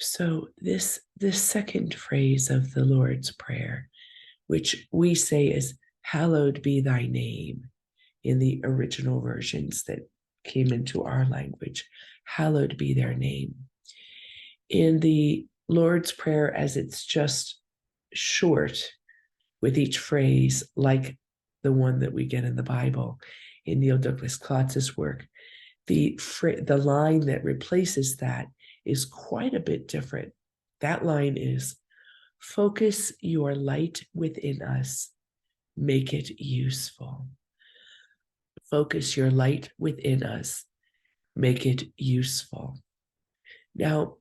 So this second phrase of the Lord's Prayer, which we say is hallowed be thy name in the original versions that came into our language, hallowed be their name. In the Lord's Prayer, as it's just short with each phrase, like the one that we get in the Bible in Neil Douglas Klotz's work, the line that replaces that is quite a bit different. That line is, focus your light within us, make it useful. Focus your light within us, make it useful. Now,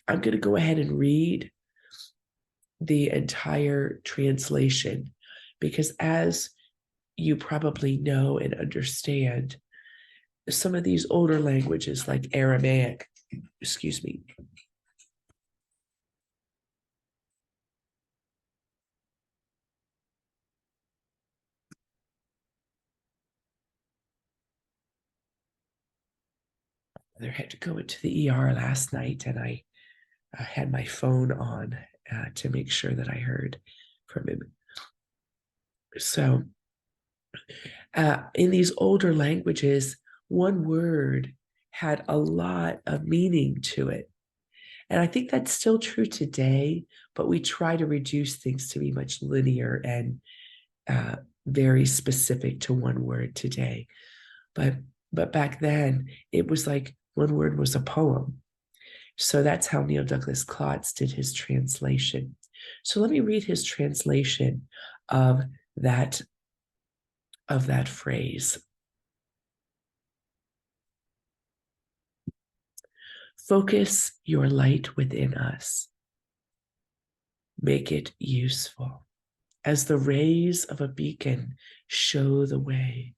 I'm going to go ahead and read the entire translation because, as you probably know and understand, some of these older languages like Aramaic, excuse me, I had to go into the ER last night and I had my phone on to make sure that I heard from him. So in these older languages, one word had a lot of meaning to it. And I think that's still true today, but we try to reduce things to be much linear and very specific to one word today. But back then, it was like one word was a poem. So that's how Neil Douglas Klotz did his translation. So let me read his translation of that phrase. Focus your light within us. Make it useful. As the rays of a beacon show the way.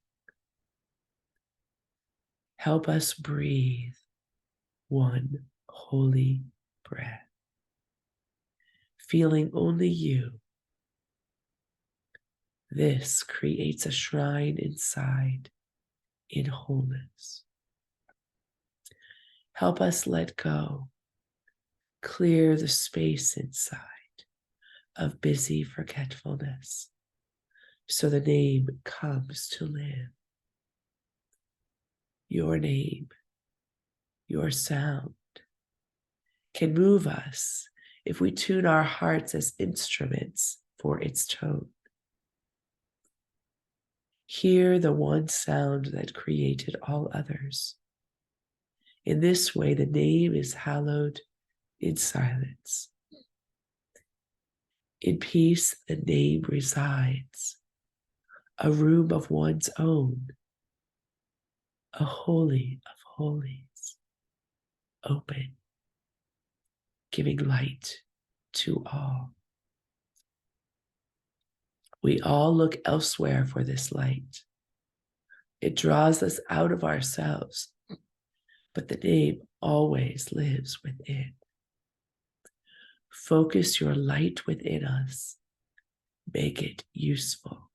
Help us breathe one holy breath, feeling only you. This creates a shrine inside in wholeness. Help us let go, clear the space inside of busy forgetfulness so the name comes to live. Your name, your sound can move us if we tune our hearts as instruments for its tone. Hear the one sound that created all others. In this way, the name is hallowed in silence. In peace, the name resides, a room of one's own, a holy of holies, open, giving light to all. We all look elsewhere for this light. It draws us out of ourselves, but the name always lives within. Focus your light within us. Make it useful.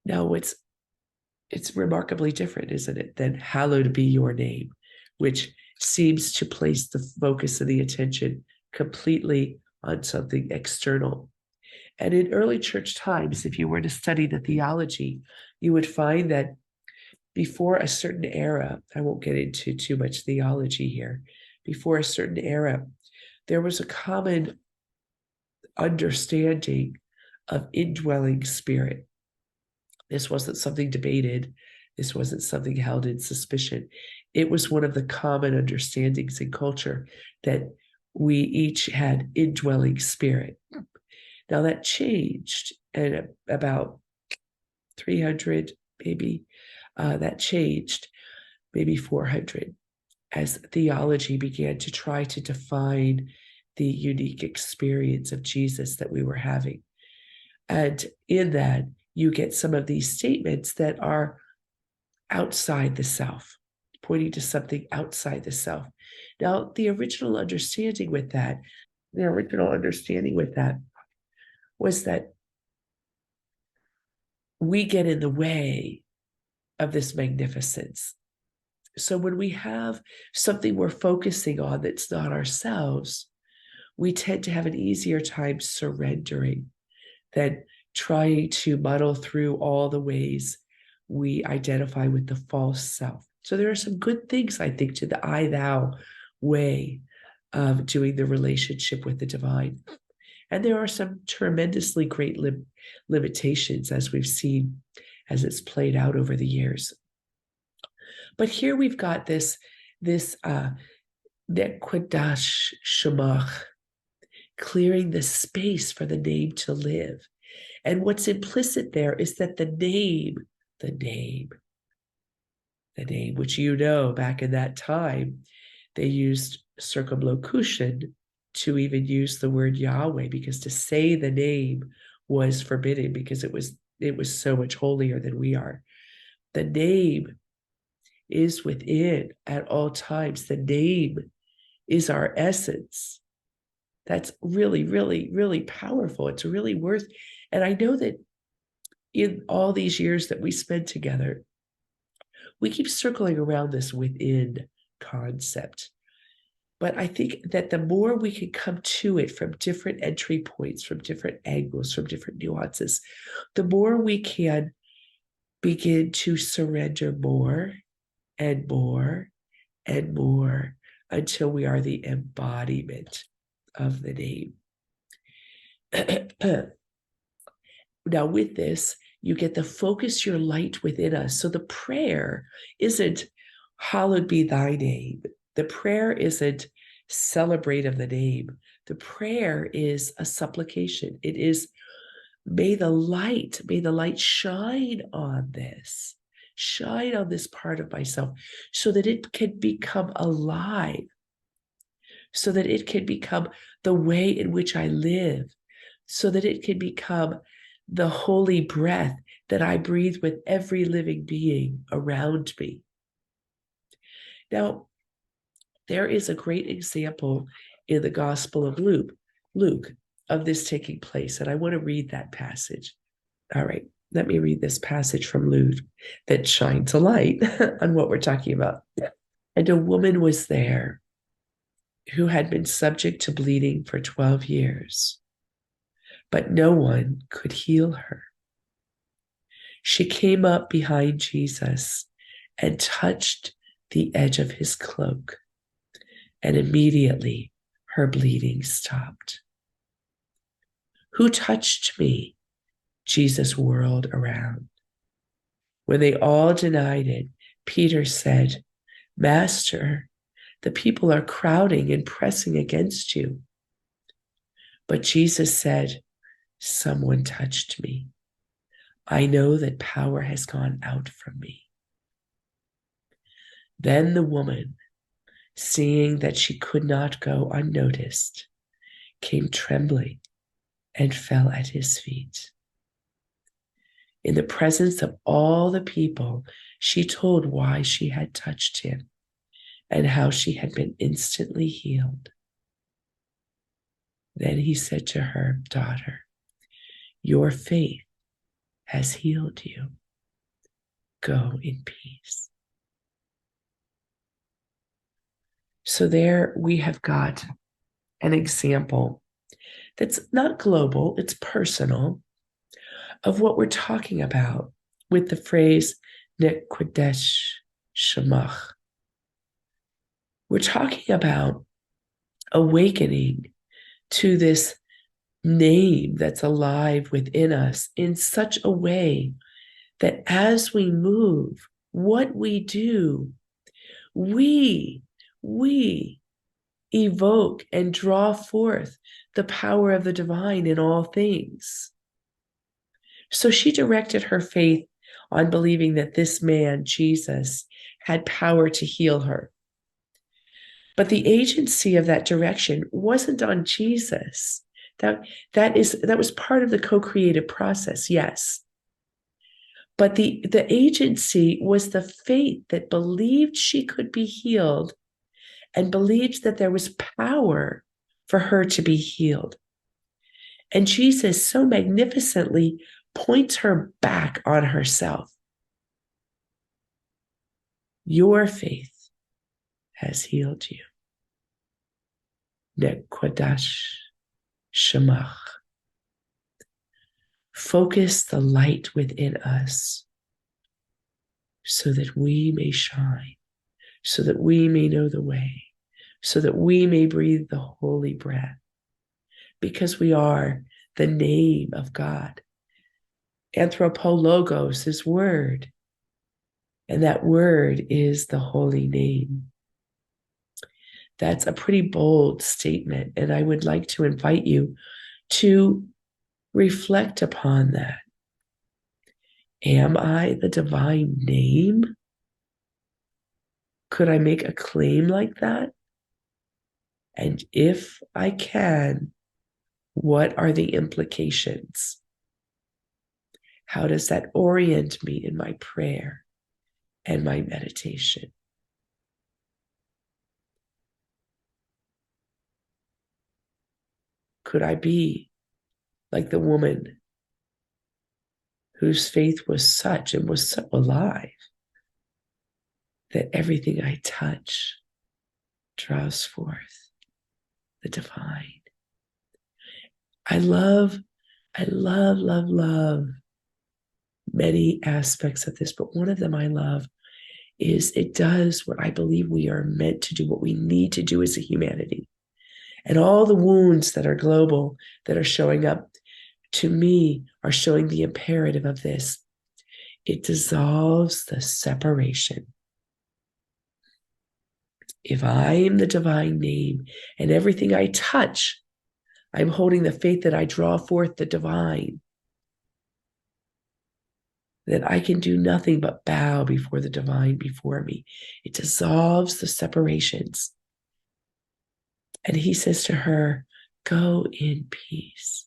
Now, it's remarkably different, isn't it, than hallowed be your name, which seems to place the focus of the attention completely on something external. And in early church times, if you were to study the theology, you would find that before a certain era, I won't get into too much theology here, before a certain era, there was a common understanding of indwelling spirit. This wasn't something debated. This wasn't something held in suspicion. It was one of the common understandings in culture that we each had indwelling spirit. Now that changed at about 300, maybe. That changed, maybe 400, as theology began to try to define the unique experience of Jesus that we were having. And in that, you get some of these statements that are outside the self, pointing to something outside the self. Now, the original understanding with that was that we get in the way of this magnificence. So when we have something we're focusing on that's not ourselves, we tend to have an easier time surrendering than trying to muddle through all the ways we identify with the false self. So there are some good things, I think, to the I thou way of doing the relationship with the divine. And there are some tremendously great limitations, as we've seen as it's played out over the years. But here we've got this Nathqadash Shamkh, clearing the space for the name to live. And what's implicit there is that the name, which back in that time, they used circumlocution to even use the word Yahweh, because to say the name was forbidden because it was so much holier than we are. The name is within at all times. The name is our essence. That's really, really, really powerful. It's really worth, and I know that in all these years that we spend together, we keep circling around this within concept. But I think that the more we can come to it from different entry points, from different angles, from different nuances, the more we can begin to surrender more and more and more until we are the embodiment of the name. Now, with this, you get the focus your light within us. So the prayer isn't hallowed be thy name. The prayer isn't celebrate of the name. The prayer is a supplication. It is may the light shine on this part of myself so that it can become alive, so that it can become the way in which I live, so that it can become the holy breath that I breathe with every living being around me. Now, there is a great example in the Gospel of Luke, of this taking place, and I want to read that passage. All right, let me read this passage from Luke that shines a light on what we're talking about. And a woman was there who had been subject to bleeding for 12 years, but no one could heal her. She came up behind Jesus and touched the edge of his cloak, and immediately her bleeding stopped. Who touched me? Jesus whirled around. When they all denied it, Peter said, Master, the people are crowding and pressing against you. But Jesus said, someone touched me. I know that power has gone out from me. Then the woman, seeing that she could not go unnoticed, came trembling and fell at his feet. In the presence of all the people, she told why she had touched him and how she had been instantly healed. Then he said to her, Daughter, your faith has healed you. Go in peace. So there we have got an example that's not global, it's personal, of what we're talking about with the phrase Nathqadash Shamkh. We're talking about awakening to this name that's alive within us in such a way that as we move, what we do, we evoke and draw forth the power of the divine in all things. So she directed her faith on believing that this man, Jesus, had power to heal her. But the agency of that direction wasn't on Jesus. That was part of the co-creative process, yes. But the agency was the faith that believed she could be healed and believed that there was power for her to be healed. And Jesus so magnificently points her back on herself. Your faith has healed you. Nathqadash, Shamkh. Focus the light within us so that we may shine, so that we may know the way, so that we may breathe the holy breath, because we are the name of God. Anthropologos is word, and that word is the holy name. That's a pretty bold statement, and I would like to invite you to reflect upon that. Am I the divine name? Could I make a claim like that? And if I can, what are the implications? How does that orient me in my prayer and my meditation? Could I be like the woman whose faith was such and was so alive that everything I touch draws forth the divine? I love many aspects of this, but one of them I love is it does what I believe we are meant to do, what we need to do as a humanity. And all the wounds that are global, that are showing up, to me, are showing the imperative of this. It dissolves the separation. If I am the divine name and everything I touch, I'm holding the faith that I draw forth the divine, that I can do nothing but bow before the divine before me. It dissolves the separations. And he says to her, go in peace.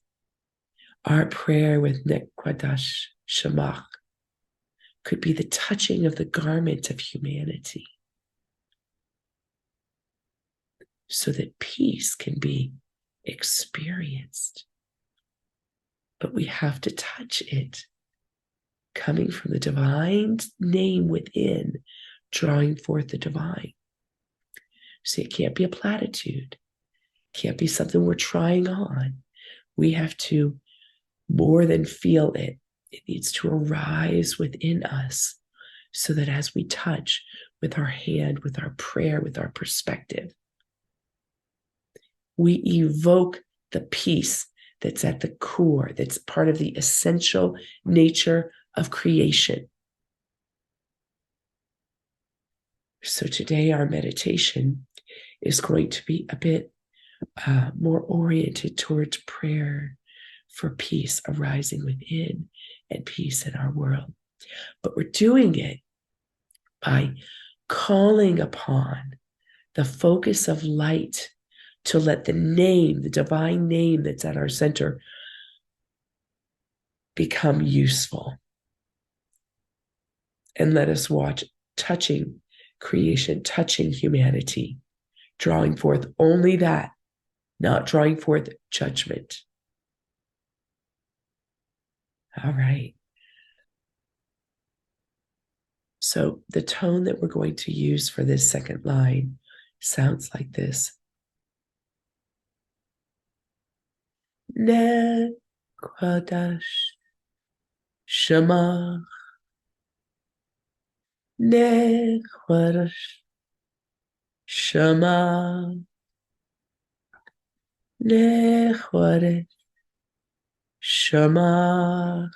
Our prayer with Nathqadash, Shamkh, could be the touching of the garment of humanity so that peace can be experienced. But we have to touch it, coming from the divine name within, drawing forth the divine. See, it can't be a platitude. It can't be something we're trying on. We have to more than feel it. It needs to arise within us so that as we touch with our hand, with our prayer, with our perspective, we evoke the peace that's at the core, that's part of the essential nature of creation. So today our meditation is going to be a bit more oriented towards prayer for peace arising within and peace in our world. But we're doing it by calling upon the focus of light to let the name, the divine name that's at our center, become useful. And let us watch touching creation, touching humanity, drawing forth only that, not drawing forth judgment. All right. So the tone that we're going to use for this second line sounds like this. Nathqadash, Shamkh, Nathqadash, Shamkh, Nathqadash, Shamkh,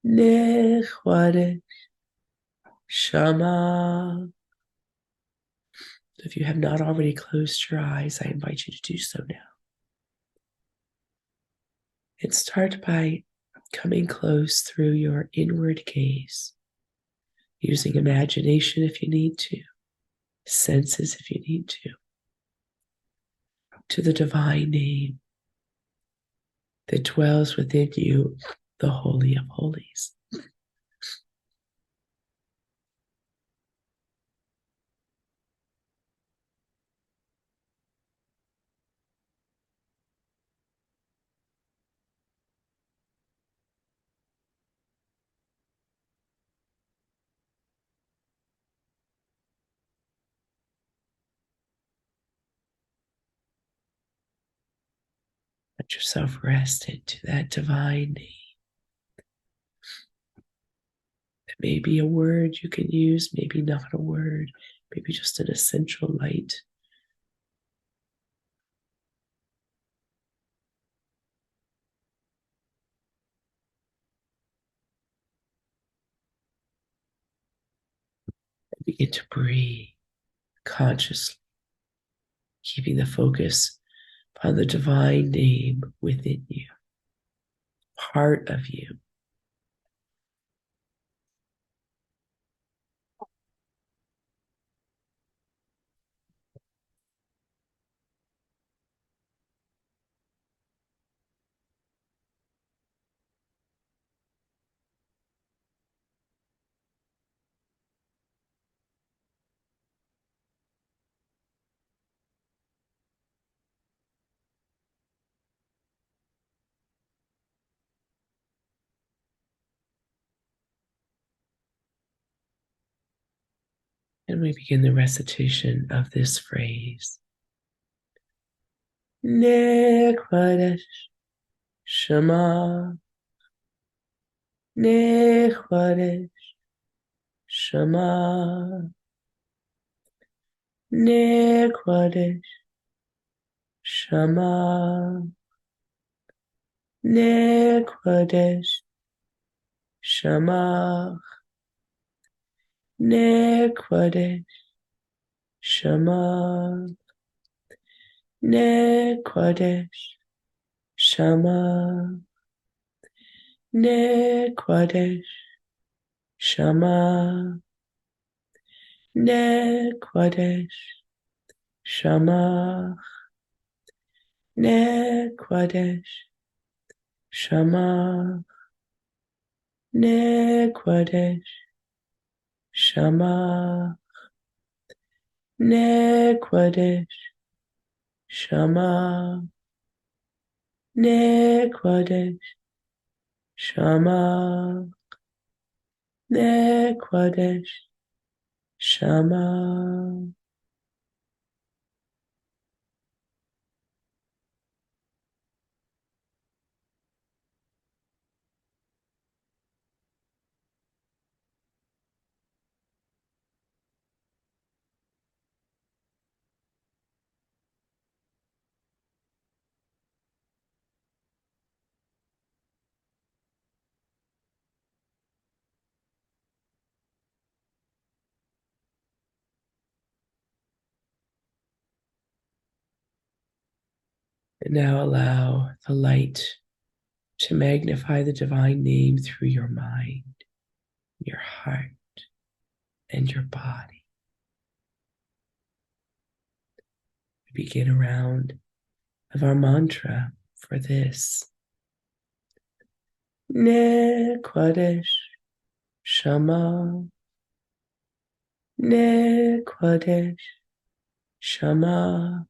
Nathqadash, Shamkh. If you have not already closed your eyes, I invite you to do so now. And start by coming close through your inward gaze, using imagination if you need to, senses if you need to the divine name that dwells within you, the Holy of Holies. yourself rest into that divine name. It may be a word you can use, maybe not a word, maybe just an essential light. And begin to breathe consciously, keeping the focus upon the divine name within you, part of you. And we begin the recitation of this phrase. Nathqadash, Shema, Nathqadash, Shema, Nathqadash, Shema, Nathqadash, Shamkh, Nathqadash, Shamkh, Nathqadash, Shamkh, Nathqadash, Shamkh, Nathqadash, Shamkh, Nathqadash, Shamkh, Nathqadash, Shamkh, Nathqadash, Shamkh, Nathqadash, Shamkh, Nathqadash, Shamkh. And now allow the light to magnify the divine name through your mind, your heart, and your body. We begin a round of our mantra for this. Nathqadash, Shama, Nathqadash, Shama,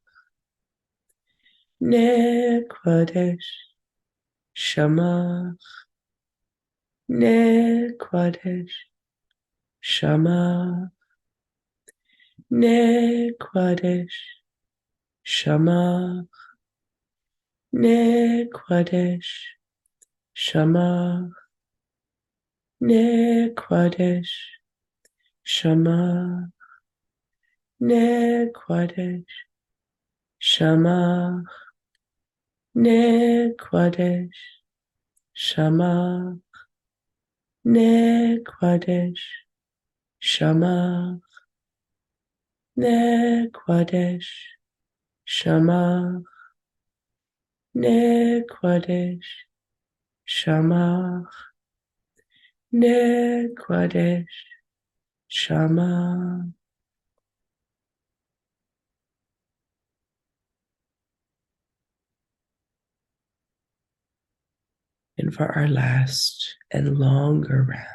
Nathqadash, Shama, Nathqadash, Shama, Nathqadash, Shama, Nathqadash, Shama, Nathqadash, Shama, Nathqadash, Shama, Nathqadash, Shama, Nathqadash, Shama, Nathqadash, Shama, Nathqadash, Shama, Nathqadash, Shama. And for our last and longer round,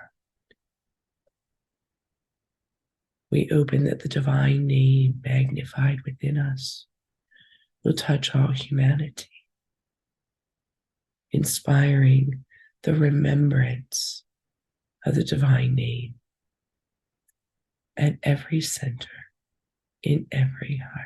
we open that the divine name magnified within us will touch all humanity, inspiring the remembrance of the divine name at every center, in every heart.